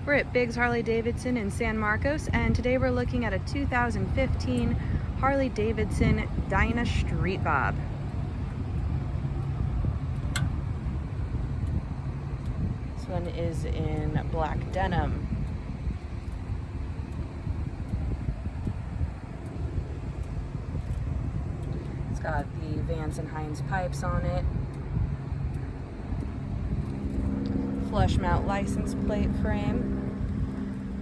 We're at Biggs Harley Davidson in San Marcos, and today we're looking at a 2015 Harley Davidson Dyna Street Bob. This one is in black denim. It's got the Vance and Hines pipes on it. Flush mount license plate frame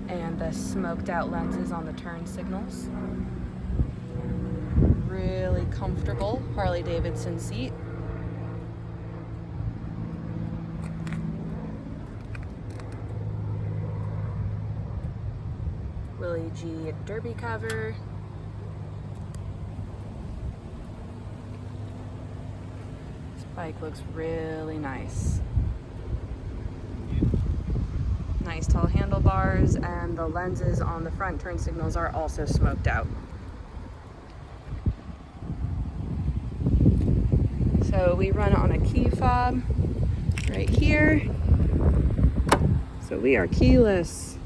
and the smoked out lenses on the turn signals. Really comfortable Harley Davidson seat. Willie G derby cover. This bike looks really nice. Nice tall handlebars, and the lenses on the front turn signals are also smoked out. So we run on a key fob right here. So we are keyless.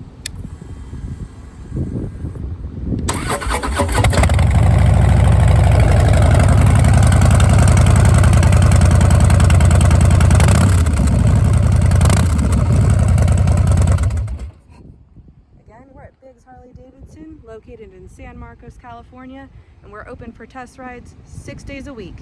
We're at Biggs Harley Davidson, located in San Marcos, California, and we're open for test rides 6 days a week.